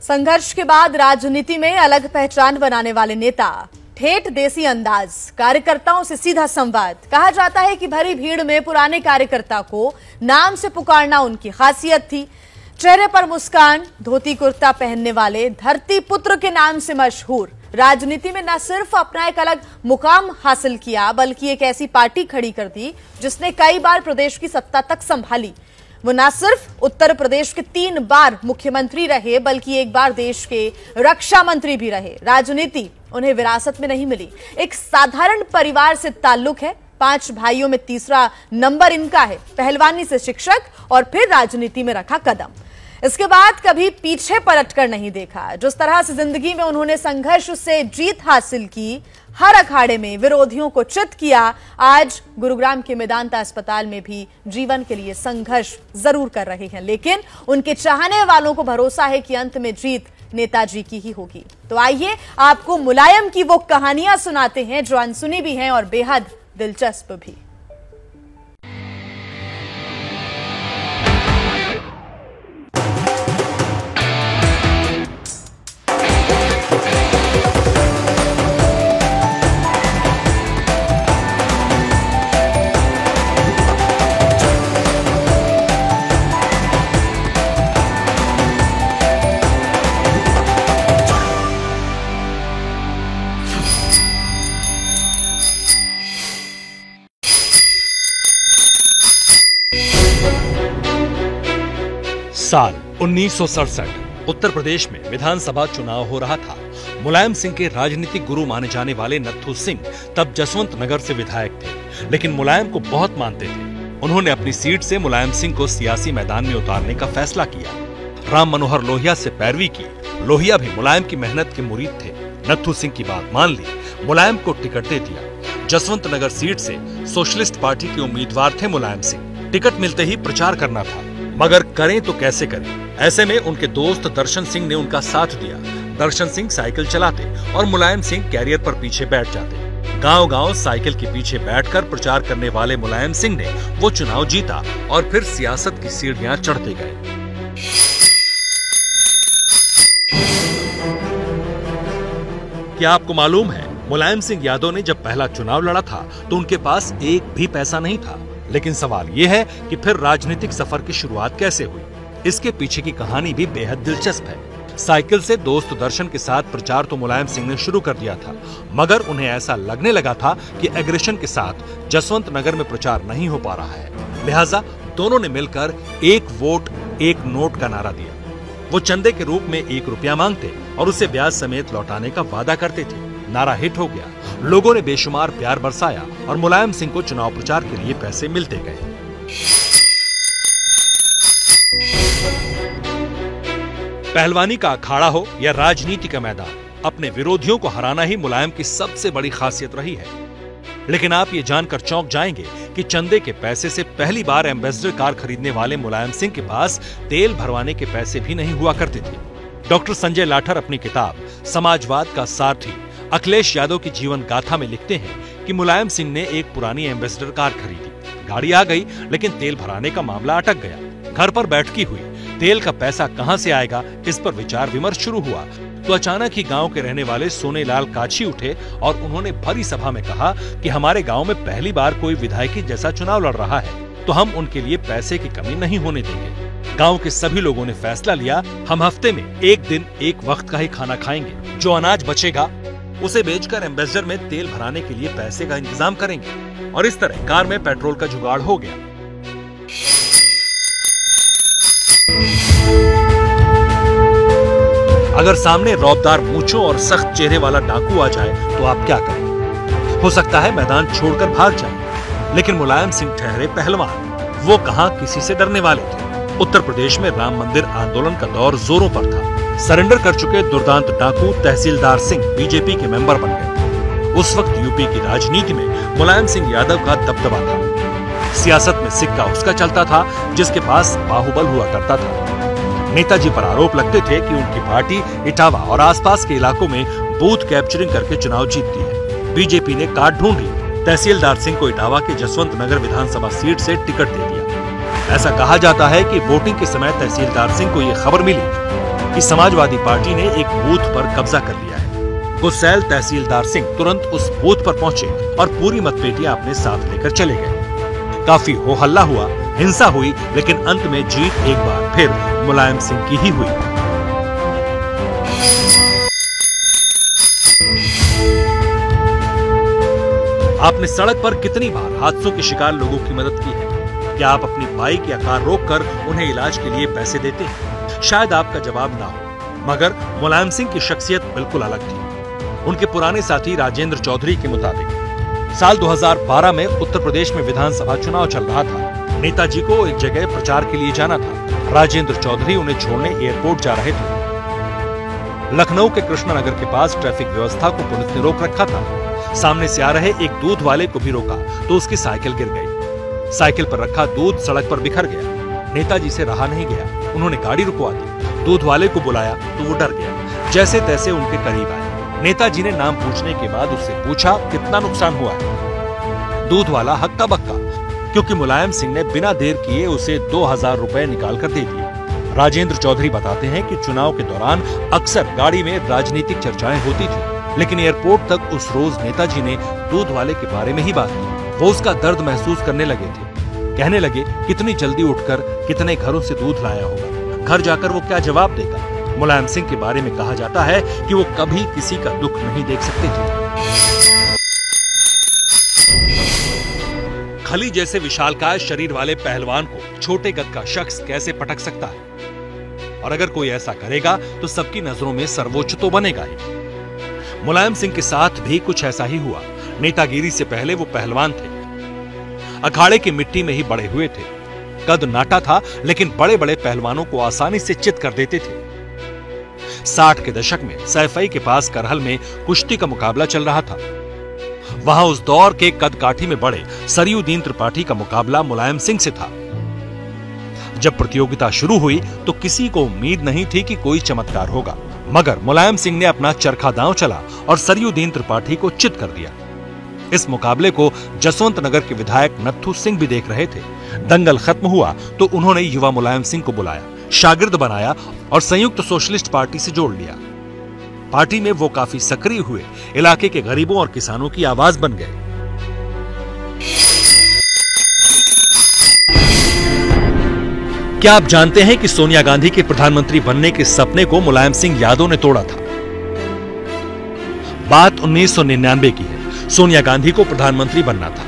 संघर्ष के बाद राजनीति में अलग पहचान बनाने वाले नेता, ठेठ देसी अंदाज, कार्यकर्ताओं से सीधा संवाद। कहा जाता है कि भरी भीड़ में पुराने कार्यकर्ता को नाम से पुकारना उनकी खासियत थी। चेहरे पर मुस्कान, धोती कुर्ता पहनने वाले धरती पुत्र के नाम से मशहूर राजनीति में न सिर्फ अपना एक अलग मुकाम हासिल किया, बल्कि एक ऐसी पार्टी खड़ी कर दी जिसने कई बार प्रदेश की सत्ता तक संभाली। वो न सिर्फ उत्तर प्रदेश के 3 बार मुख्यमंत्री रहे, बल्कि एक बार देश के रक्षा मंत्री भी रहे। राजनीति उन्हें विरासत में नहीं मिली, एक साधारण परिवार से ताल्लुक है। 5 भाइयों में तीसरा नंबर इनका है। पहलवानी से शिक्षक और फिर राजनीति में रखा कदम। इसके बाद कभी पीछे पलटकर नहीं देखा। जिस तरह से जिंदगी में उन्होंने संघर्ष से जीत हासिल की, हर अखाड़े में विरोधियों को चित किया, आज गुरुग्राम के मेदांता अस्पताल में भी जीवन के लिए संघर्ष जरूर कर रहे हैं। लेकिन उनके चाहने वालों को भरोसा है कि अंत में जीत नेताजी की ही होगी। तो आइए आपको मुलायम की वो कहानियां सुनाते हैं जो अनसुनी भी हैं और बेहद दिलचस्प भी। साल 1967 उत्तर प्रदेश में विधानसभा चुनाव हो रहा था। मुलायम सिंह के राजनीतिक गुरु माने जाने वाले नत्थू सिंह तब जसवंत नगर से विधायक थे, लेकिन मुलायम को बहुत मानते थे। उन्होंने अपनी सीट से मुलायम सिंह को सियासी मैदान में उतारने का फैसला किया। राम मनोहर लोहिया से पैरवी की। लोहिया भी मुलायम की मेहनत के मुरीद थे। नत्थू सिंह की बात मान ली, मुलायम को टिकट दे दिया। जसवंत नगर सीट से सोशलिस्ट पार्टी के उम्मीदवार थे मुलायम सिंह। टिकट मिलते ही प्रचार करना था, मगर करें तो कैसे करें। ऐसे में उनके दोस्त दर्शन सिंह ने उनका साथ दिया। दर्शन सिंह साइकिल चलाते और मुलायम सिंह कैरियर पर पीछे बैठ जाते। गांव-गांव साइकिल के पीछे बैठकर प्रचार करने वाले मुलायम सिंह ने वो चुनाव जीता और फिर सियासत की सीढ़ियां चढ़ते गए। क्या आपको मालूम है, मुलायम सिंह यादव ने जब पहला चुनाव लड़ा था तो उनके पास एक भी पैसा नहीं था। लेकिन सवाल ये है कि फिर राजनीतिक सफर की शुरुआत कैसे हुई। इसके पीछे की कहानी भी बेहद दिलचस्प है। साइकिल से दोस्त दर्शन के साथ प्रचार तो मुलायम सिंह ने शुरू कर दिया था, मगर उन्हें ऐसा लगने लगा था कि एग्रेशन के साथ जसवंत नगर में प्रचार नहीं हो पा रहा है। लिहाजा दोनों ने मिलकर 1 वोट 1 नोट का नारा दिया। वो चंदे के रूप में 1 रुपया मांगते और उसे ब्याज समेत लौटाने का वादा करते थे। नारा हिट हो गया। लोगों ने बेशुमार प्यार बरसाया और मुलायम सिंह को चुनाव प्रचार के लिए पैसे मिलते गए। पहलवानी का अखाड़ा हो या राजनीति का मैदान, अपने विरोधियों को हराना ही मुलायम की सबसे बड़ी खासियत रही है। लेकिन आप ये जानकर चौंक जाएंगे कि चंदे के पैसे से पहली बार एम्बेसडर कार खरीदने वाले मुलायम सिंह के पास तेल भरवाने के पैसे भी नहीं हुआ करते थे। डॉक्टर संजय लाठर अपनी किताब समाजवाद का सारथी अखिलेश यादव की जीवन गाथा में लिखते हैं कि मुलायम सिंह ने एक पुरानी एम्बेसडर कार खरीदी। गाड़ी आ गई, लेकिन तेल भराने का मामला अटक गया। घर पर बैठकी हुई, तेल का पैसा कहां से आएगा, इस पर विचार विमर्श शुरू हुआ। तो अचानक ही गांव के रहने वाले सोनेलाल काछी उठे और उन्होंने भरी सभा में कहा कि हमारे गांव में पहली बार कोई विधायकी जैसा चुनाव लड़ रहा है, तो हम उनके लिए पैसे की कमी नहीं होने देंगे। गांव के सभी लोगों ने फैसला लिया, हम हफ्ते में 1 दिन 1 वक्त का ही खाना खाएंगे। जो अनाज बचेगा उसे बेचकर एम्बेसडर में तेल भराने के लिए पैसे का इंतजाम करेंगे। और इस तरह कार में पेट्रोल का जुगाड़ हो गया। अगर सामने रौबदार मूंछों और सख्त चेहरे वाला डाकू आ जाए तो आप क्या करें? हो सकता है मैदान छोड़कर भाग जाए। लेकिन मुलायम सिंह ठहरे पहलवान। वो कहां किसी से डरने वाले थे। उत्तर प्रदेश में राम मंदिर आंदोलन का दौर जोरों पर था। सरेंडर कर चुके दुर्दांत डाकू तहसीलदार सिंह बीजेपी के मेंबर बन गए। उस वक्त यूपी की राजनीति में मुलायम सिंह यादव का दबदबा था। सियासत में सिक्का उसका चलता था जिसके पास बाहुबल हुआ करता था। नेताजी पर आरोप लगते थे कि उनकी पार्टी इटावा और आसपास के इलाकों में बूथ कैप्चरिंग करके चुनाव जीतती है। बीजेपी ने कार्ड ढूंढ ली। तहसीलदार सिंह को इटावा के जसवंत नगर विधानसभा सीट से टिकट दे दिया। ऐसा कहा जाता है कि वोटिंग के समय तहसीलदार सिंह को यह खबर मिली कि समाजवादी पार्टी ने एक बूथ पर कब्जा कर लिया है। गुस्सैल तहसीलदार सिंह तुरंत उस बूथ पर पहुंचे और पूरी मतपेटियां अपने साथ लेकर चले गए। काफी हो हल्ला हुआ, हिंसा हुई, लेकिन अंत में जीत एक बार फिर मुलायम सिंह की ही हुई। आपने सड़क पर कितनी बार हादसों के शिकार लोगों की मदद की है? क्या आप अपनी बाइक या कार रोककर उन्हें इलाज के लिए पैसे देते हैं? शायद आपका जवाब ना हो, मगर मुलायम सिंह की शख्सियत बिल्कुल अलग थी। उनके पुराने साथी राजेंद्र चौधरी के मुताबिक साल 2012 में उत्तर प्रदेश में विधानसभा चुनाव चल रहा था। नेताजी को एक जगह प्रचार के लिए जाना था। राजेंद्र चौधरी उन्हें छोड़ने एयरपोर्ट जा रहे थे। लखनऊ के कृष्णानगर के पास ट्रैफिक व्यवस्था को पुलिस ने रोक रखा था। सामने से आ रहे एक दूध वाले को भी रोका तो उसकी साइकिल गिर गई। साइकिल पर रखा दूध सड़क पर बिखर गया। नेताजी से रहा नहीं गया, उन्होंने गाड़ी रुकवा दी। दूध वाले को बुलाया तो वो डर गया। जैसे तैसे उनके करीब आए। नेताजी ने नाम पूछने के बाद उससे पूछा कितना नुकसान हुआ है। दूध वाला हक्का बक्का, क्योंकि मुलायम सिंह ने बिना देर किए उसे 2000 रुपए निकाल कर दे दिए। राजेंद्र चौधरी बताते हैं कि चुनाव के दौरान अक्सर गाड़ी में राजनीतिक चर्चाएं होती थी, लेकिन एयरपोर्ट तक उस रोज नेताजी ने दूध वाले के बारे में ही बात की। वो उसका दर्द महसूस करने लगे थे। कहने लगे कितनी जल्दी उठकर कितने घरों से दूध लाया होगा, घर जाकर वो क्या जवाब देगा। मुलायम सिंह के बारे में कहा जाता है कि वो कभी किसी का दुख नहीं देख सकते थे। खली जैसे विशालकाय शरीर वाले पहलवान को छोटे कद का शख्स कैसे पटक सकता है? और अगर कोई ऐसा करेगा तो सबकी नजरों में सर्वोच्च तो बनेगा ही। मुलायम सिंह के साथ भी कुछ ऐसा ही हुआ। नेतागिरी से पहले वो पहलवान थे। अखाड़े की मिट्टी में ही बड़े हुए थे। कद नाटा था, लेकिन बड़े बड़े पहलवानों को आसानी से चित कर देते थे। 60 के दशक में सैफई के पास करहल में कुश्ती का मुकाबला चल रहा था। वहां उस दौर के कद काठी में बड़े सरयुद्दीन त्रिपाठी का मुकाबला मुलायम सिंह से था। जब प्रतियोगिता शुरू हुई तो किसी को उम्मीद नहीं थी कि कोई चमत्कार होगा, मगर मुलायम सिंह ने अपना चरखा दांव चला और सरयुद्दीन त्रिपाठी को चित कर दिया। इस मुकाबले को जसवंत नगर के विधायक नत्थू सिंह भी देख रहे थे। दंगल खत्म हुआ तो उन्होंने युवा मुलायम सिंह को बुलाया, शागिर्द बनाया और संयुक्त सोशलिस्ट पार्टी से जोड़ लिया। पार्टी में वो काफी सक्रिय हुए, इलाके के गरीबों और किसानों की आवाज बन गए। क्या आप जानते हैं कि सोनिया गांधी के प्रधानमंत्री बनने के सपने को मुलायम सिंह यादव ने तोड़ा था? बात 1999 की है। सोनिया गांधी को प्रधानमंत्री बनना था।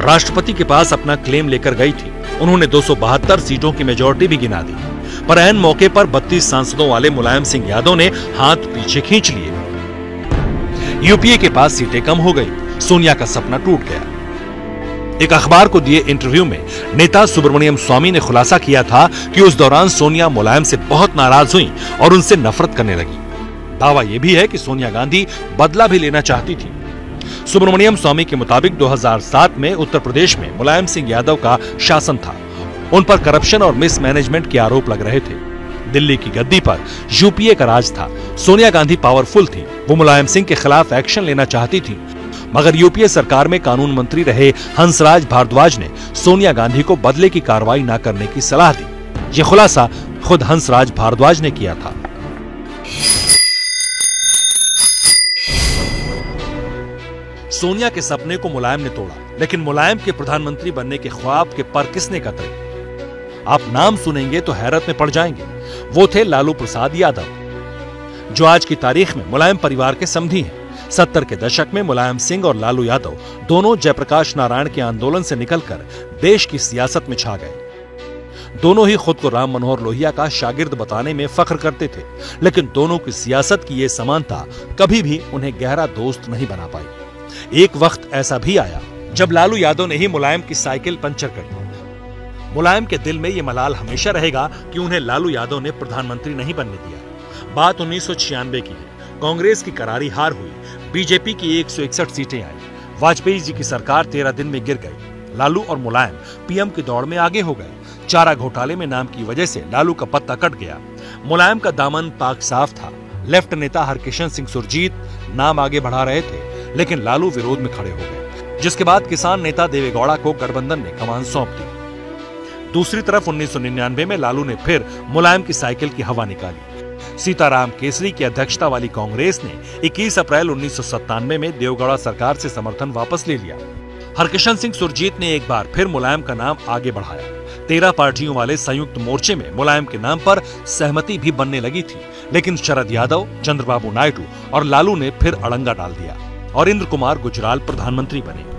राष्ट्रपति के पास अपना क्लेम लेकर गई थी। उन्होंने 272 सीटों की मेजॉरिटी भी गिना दी, पर ऐन मौके पर 32 सांसदों वाले मुलायम सिंह यादव ने हाथ पीछे खींच लिए। यूपीए के पास सीटें कम हो गई। सोनिया का सपना टूट गया। एक अखबार को दिए इंटरव्यू में नेता सुब्रमण्यम स्वामी ने खुलासा किया था कि उस दौरान सोनिया मुलायम से बहुत नाराज हुई और उनसे नफरत करने लगी। दावा यह भी है कि सोनिया गांधी बदला भी लेना चाहती थी। सुब्रमण्यम स्वामी के मुताबिक 2007 में उत्तर प्रदेश में मुलायम सिंह यादव का शासन था। उन पर करप्शन और मिसमैनेजमेंट के आरोप लग रहे थे। दिल्ली की गद्दी पर यूपीए का राज था। सोनिया गांधी पावरफुल थी। वो मुलायम सिंह के खिलाफ एक्शन लेना चाहती थी, मगर यूपीए सरकार में कानून मंत्री रहे हंसराज भारद्वाज ने सोनिया गांधी को बदले की कार्रवाई न करने की सलाह दी। यह खुलासा खुद हंसराज भारद्वाज ने किया था। सोनिया के सपने को मुलायम ने तोड़ा, लेकिन मुलायम के प्रधानमंत्री बनने के ख्वाब के पर किसने कतरे? आप नाम सुनेंगे तो हैरत में पड़ जाएंगे। वो थे लालू प्रसाद यादव, जो आज की तारीख में मुलायम परिवार के समधी हैं। 70 के दशक में मुलायम सिंह और लालू यादव दोनों जयप्रकाश नारायण के आंदोलन से निकलकर देश की सियासत में छा गए। दोनों ही खुद को राम मनोहर लोहिया का शागिर्द बताने में फख्र करते थे, लेकिन दोनों की सियासत की ये समानता कभी भी उन्हें गहरा दोस्त नहीं बना पाई। एक वक्त ऐसा भी आया जब लालू यादव ने ही मुलायम की साइकिल पंचर कर दी। मुलायम के दिल में ये मलाल हमेशा रहेगा कि उन्हें लालू यादव ने प्रधानमंत्री नहीं बनने दिया। बात 1996 की है। कांग्रेस की करारी हार हुई। बीजेपी की 161 सीटें आई। वाजपेयी जी की सरकार 13 दिन में गिर गई। लालू और मुलायम पीएम की दौड़ में आगे हो गए। चारा घोटाले में नाम की वजह से लालू का पत्ता कट गया। मुलायम का दामन पाक साफ था। लेफ्ट नेता हरकिशन सिंह सुरजीत नाम आगे बढ़ा रहे थे, लेकिन लालू विरोध में खड़े हो गए, जिसके बाद किसान नेता देवेगौड़ा को गठबंधन ने कमान सौंप दी। दूसरी तरफ 1999 में लालू ने फिर मुलायम की साइकिल की हवा निकाली। सीताराम केसरी की अध्यक्षता वाली कांग्रेस ने 21 अप्रैल 1997 में देवगौड़ा सरकार से समर्थन वापस ले लिया। हरकिशन सिंह सुरजीत ने एक बार फिर मुलायम का नाम आगे बढ़ाया। 13 पार्टियों वाले संयुक्त मोर्चे में मुलायम के नाम पर सहमति भी बनने लगी थी, लेकिन शरद यादव, चंद्रबाबू नायडू और लालू ने फिर अड़ंगा डाल दिया और इंद्र कुमार गुजराल प्रधानमंत्री बने।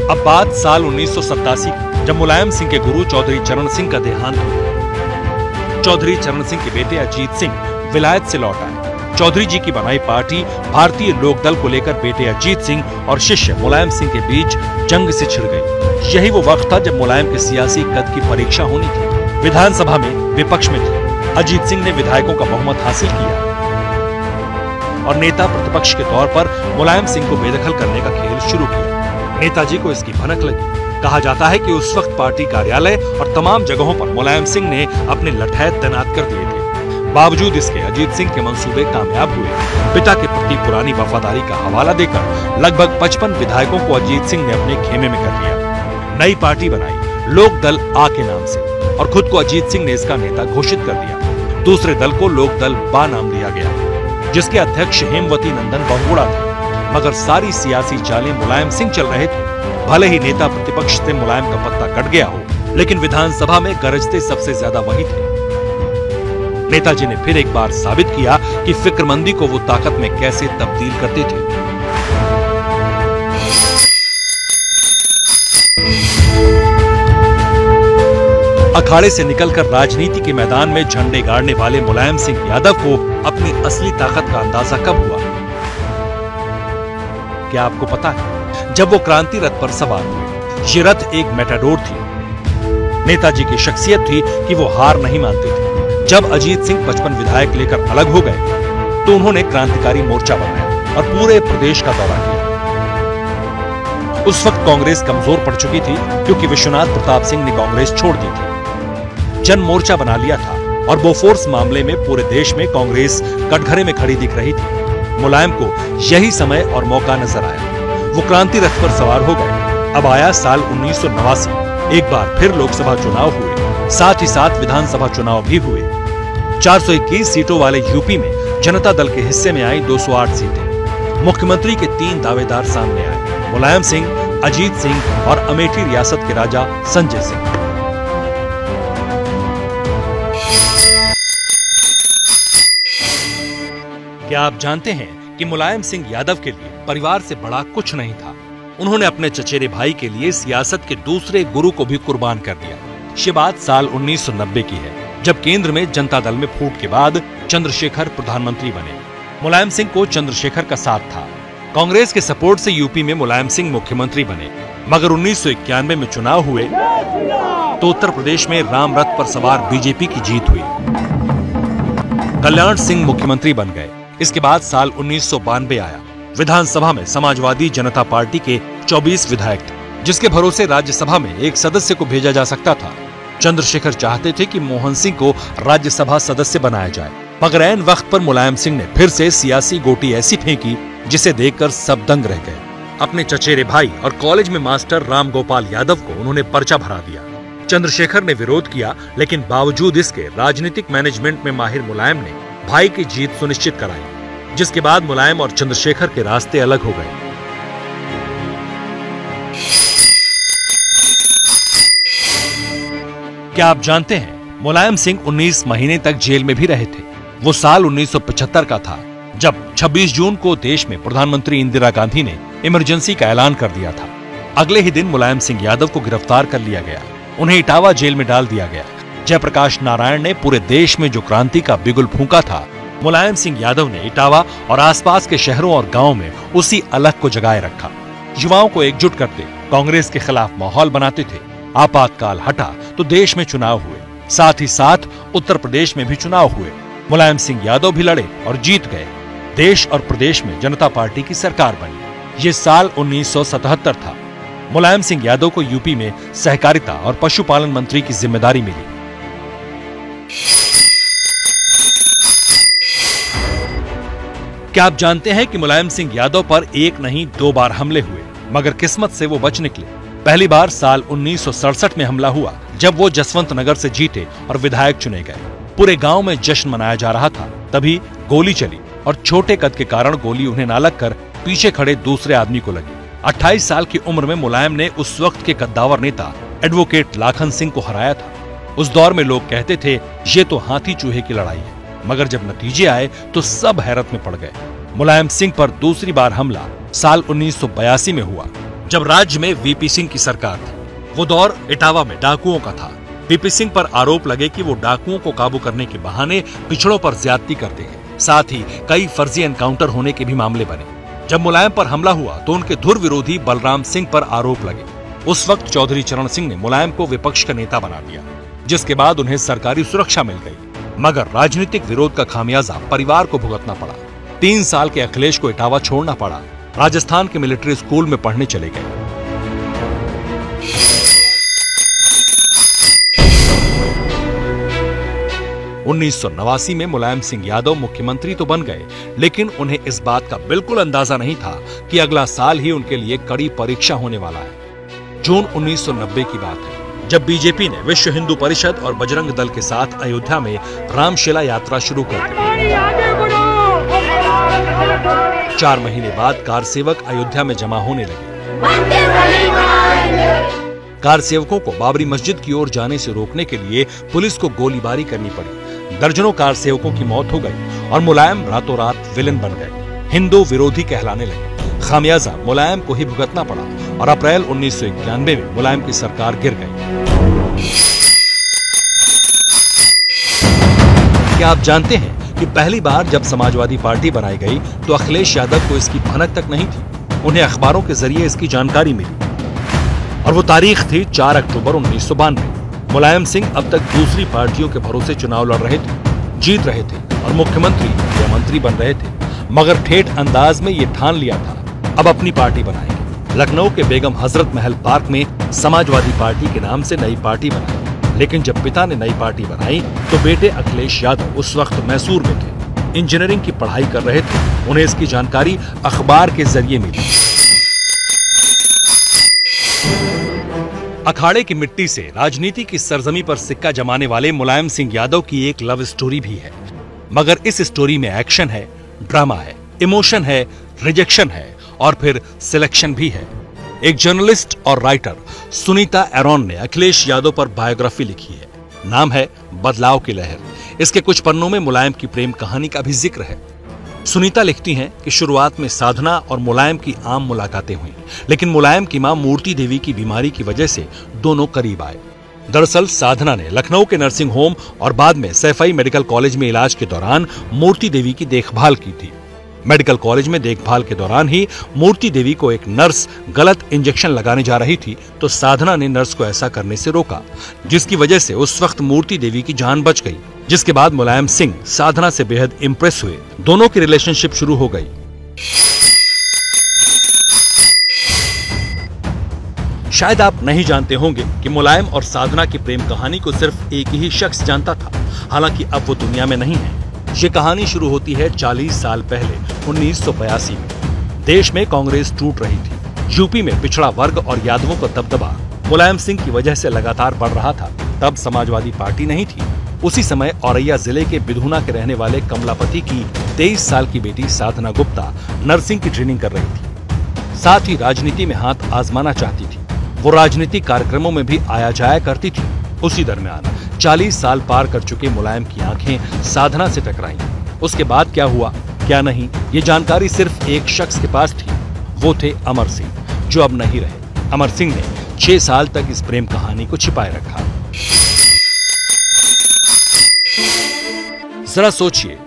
अब बात साल 1987 की, जब मुलायम सिंह के गुरु चौधरी चरण सिंह का देहांत हुआ। चौधरी चरण सिंह के बेटे अजीत सिंह विलायत से लौट आए। चौधरी जी की बनाई पार्टी भारतीय लोक दल को लेकर बेटे अजीत सिंह और शिष्य मुलायम सिंह के बीच जंग से छिड़ गई। यही वो वक्त था जब मुलायम के सियासी कद की परीक्षा होनी थी। विधानसभा में विपक्ष में थे। अजीत सिंह ने विधायकों का बहुमत हासिल किया और नेता प्रतिपक्ष के तौर पर मुलायम सिंह को बेदखल करने का खेल शुरू किया। नेताजी को इसकी भनक लगी। कहा जाता है कि उस वक्त पार्टी कार्यालय और तमाम जगहों पर मुलायम सिंह ने अपने लठैत तैनात कर दिए थे। बावजूद इसके अजीत सिंह के मंसूबे कामयाब हुए। पिता के प्रति पुरानी वफादारी का हवाला देकर लगभग 55 विधायकों को अजीत सिंह ने अपने खेमे में कर लिया। नई पार्टी बनाई, लोक दल आ के नाम से, और खुद को अजीत सिंह ने इसका नेता घोषित कर दिया। दूसरे दल को लोक दल बा नाम दिया गया, जिसके अध्यक्ष हेमवती नंदन बहुगुणा थे। मगर सारी सियासी चालें मुलायम सिंह चल रहे थे। भले ही नेता प्रतिपक्ष से मुलायम का पत्ता कट गया हो, लेकिन विधानसभा में गरजते सबसे ज्यादा वही थे। नेताजी ने फिर एक बार साबित किया कि फिक्रमंदी को वो ताकत में कैसे तब्दील करते थे। अखाड़े से निकलकर राजनीति के मैदान में झंडे गाड़ने वाले मुलायम सिंह यादव को अपनी असली ताकत का अंदाजा कब हुआ? क्या आपको पता है? जब वो क्रांति रथ पर सवार हुए। ये रथ एक मेटाडोर थी। नेताजी की शख्सियत थी कि वो हार नहीं मानते थे। जब अजीत सिंह 55 विधायक लेकर अलग हो गए तो उन्होंने क्रांतिकारी मोर्चा बनाया और पूरे प्रदेश का दौरा किया। उस वक्त कांग्रेस कमजोर पड़ चुकी थी क्योंकि विश्वनाथ प्रताप सिंह ने कांग्रेस छोड़ दी थी। जन मोर्चा बना लिया था और बोफोर्स मामले में पूरे देश में कांग्रेस कटघरे में खड़ी दिख रही थी। मुलायम को यही समय और मौका नजर आया। वो क्रांति रथ पर सवार हो गए। अब आया साल 1989। एक बार फिर लोकसभा चुनाव हुए, साथ ही साथ विधानसभा चुनाव भी हुए। 421 सीटों वाले यूपी में जनता दल के हिस्से में आई 208 सीटें। मुख्यमंत्री के 3 दावेदार सामने आए, मुलायम सिंह, अजीत सिंह और अमेठी रियासत के राजा संजय सिंह। क्या आप जानते हैं कि मुलायम सिंह यादव के लिए परिवार से बड़ा कुछ नहीं था। उन्होंने अपने चचेरे भाई के लिए सियासत के दूसरे गुरु को भी कुर्बान कर दिया। ये बात साल 1990 की है, जब केंद्र में जनता दल में फूट के बाद चंद्रशेखर प्रधानमंत्री बने। मुलायम सिंह को चंद्रशेखर का साथ था। कांग्रेस के सपोर्ट से यूपी में मुलायम सिंह मुख्यमंत्री बने। मगर 1991 में चुनाव हुए तो उत्तर प्रदेश में राम रथ पर सवार बीजेपी की जीत हुई। कल्याण सिंह मुख्यमंत्री बन गए। इसके बाद साल 1992 आया। विधानसभा में समाजवादी जनता पार्टी के 24 विधायक थे, जिसके भरोसे राज्यसभा में एक सदस्य को भेजा जा सकता था। चंद्रशेखर चाहते थे कि मोहन सिंह को राज्यसभा सदस्य बनाया जाए, मगर ऐन वक्त पर मुलायम सिंह ने फिर से सियासी गोटी ऐसी फेंकी जिसे देखकर सब दंग रह गए। अपने चचेरे भाई और कॉलेज में मास्टर राम गोपाल यादव को उन्होंने पर्चा भरा दिया। चंद्रशेखर ने विरोध किया, लेकिन बावजूद इसके राजनीतिक मैनेजमेंट में माहिर मुलायम ने भाई की जीत सुनिश्चित कराई, जिसके बाद मुलायम और चंद्रशेखर के रास्ते अलग हो गए। क्या आप जानते हैं, मुलायम सिंह 19 महीने तक जेल में भी रहे थे। वो साल 1975 का था, जब 26 जून को देश में प्रधानमंत्री इंदिरा गांधी ने इमरजेंसी का ऐलान कर दिया था। अगले ही दिन मुलायम सिंह यादव को गिरफ्तार कर लिया गया। उन्हें इटावा जेल में डाल दिया गया। जयप्रकाश नारायण ने पूरे देश में जो क्रांति का बिगुल फूंका था, मुलायम सिंह यादव ने इटावा और आसपास के शहरों और गांवों में उसी अलख को जगाए रखा। युवाओं को एकजुट करते, कांग्रेस के खिलाफ माहौल बनाते थे। आपातकाल हटा तो देश में चुनाव हुए, साथ ही साथ उत्तर प्रदेश में भी चुनाव हुए। मुलायम सिंह यादव भी लड़े और जीत गए। देश और प्रदेश में जनता पार्टी की सरकार बनी। ये साल 1977 था। मुलायम सिंह यादव को यूपी में सहकारिता और पशुपालन मंत्री की जिम्मेदारी मिली। क्या आप जानते हैं कि मुलायम सिंह यादव पर एक नहीं 2 बार हमले हुए, मगर किस्मत से वो बच निकले। पहली बार साल 1967 में हमला हुआ, जब वो जसवंत नगर से जीते और विधायक चुने गए। पूरे गांव में जश्न मनाया जा रहा था, तभी गोली चली और छोटे कद के कारण गोली उन्हें ना लगकर पीछे खड़े दूसरे आदमी को लगी। 28 साल की उम्र में मुलायम ने उस वक्त के कद्दावर नेता एडवोकेट लाखन सिंह को हराया था। उस दौर में लोग कहते थे ये तो हाथी चूहे की लड़ाई है, मगर जब नतीजे आए तो सब हैरत में पड़ गए। मुलायम सिंह पर दूसरी बार हमला साल 1982 में हुआ, जब राज्य में वीपी सिंह की सरकार थी। वो दौर इटावा में डाकुओं का था। वीपी सिंह पर आरोप लगे कि वो डाकुओं को काबू करने के बहाने पिछड़ों पर ज्यादती करते हैं। साथ ही कई फर्जी एनकाउंटर होने के भी मामले बने। जब मुलायम पर हमला हुआ तो उनके धुर विरोधी बलराम सिंह पर आरोप लगे। उस वक्त चौधरी चरण सिंह ने मुलायम को विपक्ष का नेता बना दिया, जिसके बाद उन्हें सरकारी सुरक्षा मिल गई। मगर राजनीतिक विरोध का खामियाजा परिवार को भुगतना पड़ा। 3 साल के अखिलेश को इटावा छोड़ना पड़ा। राजस्थान के मिलिट्री स्कूल में पढ़ने चले गए। (1989) में मुलायम सिंह यादव मुख्यमंत्री तो बन गए, लेकिन उन्हें इस बात का बिल्कुल अंदाजा नहीं था कि अगला साल ही उनके लिए कड़ी परीक्षा होने वाला है। जून 1990 की बात है, जब बीजेपी ने विश्व हिंदू परिषद और बजरंग दल के साथ अयोध्या में रामशिला यात्रा शुरू कर दी। 4 महीने बाद कार सेवक अयोध्या में जमा होने लगे। कार सेवकों को बाबरी मस्जिद की ओर जाने से रोकने के लिए पुलिस को गोलीबारी करनी पड़ी। दर्जनों कार सेवकों की मौत हो गई और मुलायम रातों रात विलेन बन गए। हिंदू विरोधी कहलाने लगे। खामियाजा मुलायम को ही भुगतना पड़ा और अप्रैल 1991 में मुलायम की सरकार गिर गई। क्या आप जानते हैं कि पहली बार जब समाजवादी पार्टी बनाई गई तो अखिलेश यादव को इसकी भनक तक नहीं थी। उन्हें अखबारों के जरिए इसकी जानकारी मिली और वो तारीख थी 4 अक्टूबर 1992। मुलायम सिंह अब तक दूसरी पार्टियों के भरोसे चुनाव लड़ रहे थे, जीत रहे थे और मुख्यमंत्री या मंत्री बन रहे थे, मगर ठेठ अंदाज में ये ठान लिया था अब अपनी पार्टी बनाएंगे। लखनऊ के बेगम हजरत महल पार्क में समाजवादी पार्टी के नाम से नई पार्टी बनाई, लेकिन जब पिता ने नई पार्टी बनाई तो बेटे अखिलेश यादव उस वक्त मैसूर में थे, इंजीनियरिंग की पढ़ाई कर रहे थे। उन्हें इसकी जानकारी अखबार के जरिए मिली। अखाड़े की मिट्टी से राजनीति की सरजमी पर सिक्का जमाने वाले मुलायम सिंह यादव की एक लव स्टोरी भी है, मगर इस स्टोरी में एक्शन है, ड्रामा है, इमोशन है, रिजेक्शन है और फिर सिलेक्शन भी है। एक जर्नलिस्ट और राइटर सुनीता एरोन ने अखिलेश यादव पर बायोग्राफी लिखी है। नाम है बदलाव की लहर। इसके कुछ पन्नों में मुलायम की प्रेम कहानी का भी जिक्र है। सुनीता लिखती हैं कि शुरुआत में साधना और मुलायम की आम मुलाकातें हुई, लेकिन मुलायम की मां मूर्ति देवी की बीमारी की वजह से दोनों करीब आए। दरअसल साधना ने लखनऊ के नर्सिंग होम और बाद में सैफई मेडिकल कॉलेज में इलाज के दौरान मूर्ति देवी की देखभाल की थी। मेडिकल कॉलेज में देखभाल के दौरान ही मूर्ति देवी को एक नर्स गलत इंजेक्शन लगाने जा रही थी, तो साधना ने नर्स को ऐसा करने से रोका, जिसकी वजह से उस वक्त मूर्ति देवी की जान बच गई। जिसके बाद मुलायम सिंह साधना से बेहद इंप्रेस हुए। दोनों की रिलेशनशिप शुरू हो गई। शायद आप नहीं जानते होंगे कि मुलायम और साधना की प्रेम कहानी को सिर्फ एक ही शख्स जानता था। हालांकि अब वो दुनिया में नहीं है। ये कहानी शुरू होती है 40 साल पहले 1982 में। देश में कांग्रेस टूट रही थी। यूपी में पिछड़ा वर्ग और यादवों का दबदबा मुलायम सिंह की वजह से लगातार बढ़ रहा था। तब समाजवादी पार्टी नहीं थी। उसी समय औरैया जिले के बिधुना के रहने वाले कमलापति की 23 साल की बेटी साधना गुप्ता नर्सिंग की ट्रेनिंग कर रही थी। साथ ही राजनीति में हाथ आजमाना चाहती थी। वो राजनीतिक कार्यक्रमों में भी आया जाया करती थी। उसी दरमियान 40 साल पार कर चुके मुलायम की आंखें साधना से टकराईं। उसके बाद क्या हुआ क्या नहीं, ये जानकारी सिर्फ एक शख्स के पास थी। वो थे अमर सिंह, जो अब नहीं रहे। अमर सिंह ने 6 साल तक इस प्रेम कहानी को छिपाए रखा। जरा सोचिए,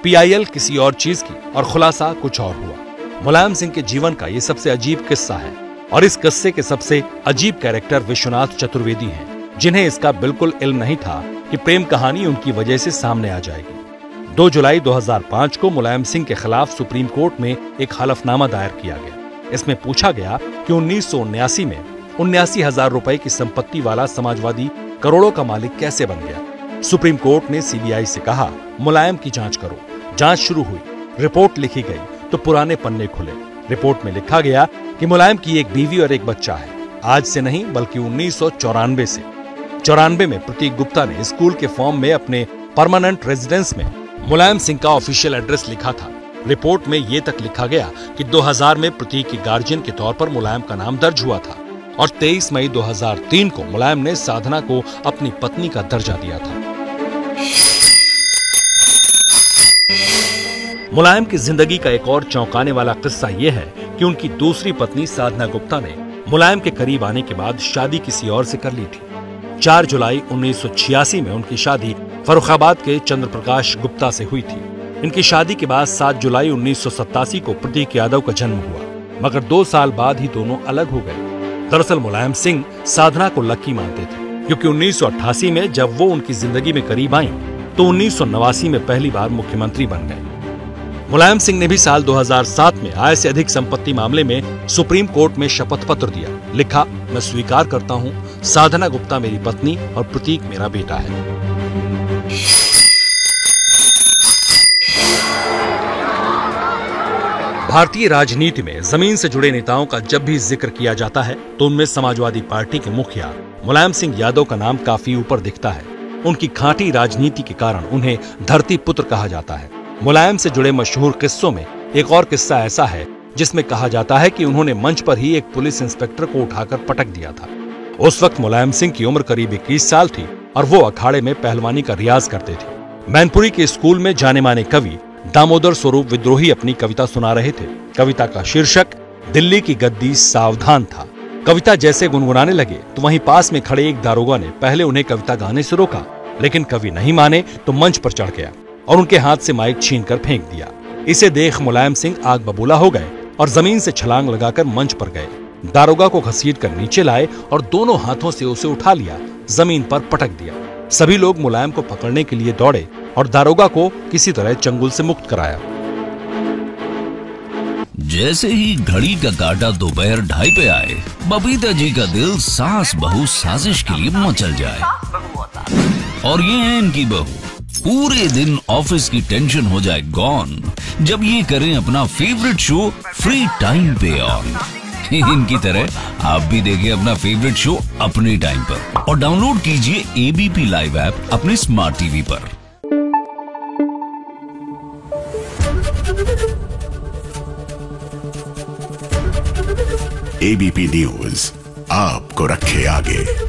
PIL किसी और चीज की और खुलासा कुछ और हुआ। मुलायम सिंह के जीवन का ये सबसे अजीब किस्सा है और इस किस्से के सबसे अजीब कैरेक्टर विश्वनाथ चतुर्वेदी हैं, जिन्हें इसका बिल्कुल इल्म नहीं था कि प्रेम कहानी उनकी वजह से सामने आ जाएगी। 2 जुलाई 2005 को मुलायम सिंह के खिलाफ सुप्रीम कोर्ट में एक हलफनामा दायर किया गया। इसमें पूछा गया कि 1979 में 79,000 रुपए की संपत्ति वाला समाजवादी करोड़ों का मालिक कैसे बन गया। सुप्रीम कोर्ट ने CBI से कहा, मुलायम की जांच करो। जांच शुरू हुई, रिपोर्ट लिखी गई तो पुराने पन्ने खुले। रिपोर्ट में लिखा गया कि मुलायम की एक बीवी और एक बच्चा है। आज से नहीं बल्कि 1994 से। 94 में प्रतीक गुप्ता ने स्कूल के फॉर्म में अपने परमानेंट रेजिडेंस में मुलायम सिंह का ऑफिशियल एड्रेस लिखा था। रिपोर्ट में ये तक लिखा गया कि 2000 में प्रतीक के गार्जियन के तौर पर मुलायम का नाम दर्ज हुआ था और 23 मई 2003 को मुलायम ने साधना को अपनी पत्नी का दर्जा दिया था। मुलायम की जिंदगी का एक और चौंकाने वाला किस्सा यह है कि उनकी दूसरी पत्नी साधना गुप्ता ने मुलायम के करीब आने के बाद शादी किसी और से कर ली थी। 4 जुलाई 1986 में उनकी शादी फर्रुखाबाद के चंद्रप्रकाश गुप्ता से हुई थी। इनकी शादी के बाद 7 जुलाई 1987 को प्रतीक यादव का जन्म हुआ, मगर 2 साल बाद ही दोनों अलग हो गए। दरअसल मुलायम सिंह साधना को लकी मानते थे, क्योंकि 1988 में जब वो उनकी जिंदगी में करीब आई तो 1989 में पहली बार मुख्यमंत्री बन गए। मुलायम सिंह ने भी साल 2007 में आय से अधिक संपत्ति मामले में सुप्रीम कोर्ट में शपथ पत्र दिया। लिखा, मैं स्वीकार करता हूं, साधना गुप्ता मेरी पत्नी और प्रतीक मेरा बेटा है। भारतीय राजनीति में जमीन से जुड़े नेताओं का जब भी जिक्र किया जाता है तो उनमें समाजवादी पार्टी के मुखिया मुलायम सिंह यादव का नाम काफी ऊपर दिखता है। उनकी खांटी राजनीति के कारण उन्हें धरती पुत्र कहा जाता है। मुलायम से जुड़े मशहूर किस्सों में एक और किस्सा ऐसा है जिसमें कहा जाता है कि उन्होंने मंच पर ही एक पुलिस इंस्पेक्टर को उठाकर पटक दिया था। उस वक्त मुलायम सिंह की उम्र करीब 21 साल थी और वो अखाड़े में पहलवानी का रियाज करते थे। मैनपुरी के स्कूल में जाने माने कवि दामोदर स्वरूप विद्रोही अपनी कविता सुना रहे थे। कविता का शीर्षक दिल्ली की गद्दी सावधान था। कविता जैसे गुनगुनाने लगे तो वहीं पास में खड़े एक दारोगा ने पहले उन्हें कविता गाने से रोका, लेकिन कवि नहीं माने तो मंच पर चढ़ गया और उनके हाथ से माइक छीनकर फेंक दिया। इसे देख मुलायम सिंह आग बबूला हो गए और जमीन से छलांग लगाकर मंच पर गए। दारोगा को घसीटकर नीचे लाए और दोनों हाथों से उसे उठा लिया, जमीन पर पटक दिया। सभी लोग मुलायम को पकड़ने के लिए दौड़े और दारोगा को किसी तरह चंगुल से मुक्त कराया। जैसे ही घड़ी का काटा दोपहर 2:30 पे आए, बबीता जी का दिल सास बहू साजिश के लिए मचल जाए। और ये है इनकी बहू, पूरे दिन ऑफिस की टेंशन हो जाए गॉन जब ये करें अपना फेवरेट शो फ्री टाइम पे ऑन। इनकी तरह आप भी देखिए अपना फेवरेट शो अपने टाइम पर और डाउनलोड कीजिए एबीपी लाइव ऐप अपने स्मार्ट टीवी पर। एबीपी न्यूज आपको रखे आगे।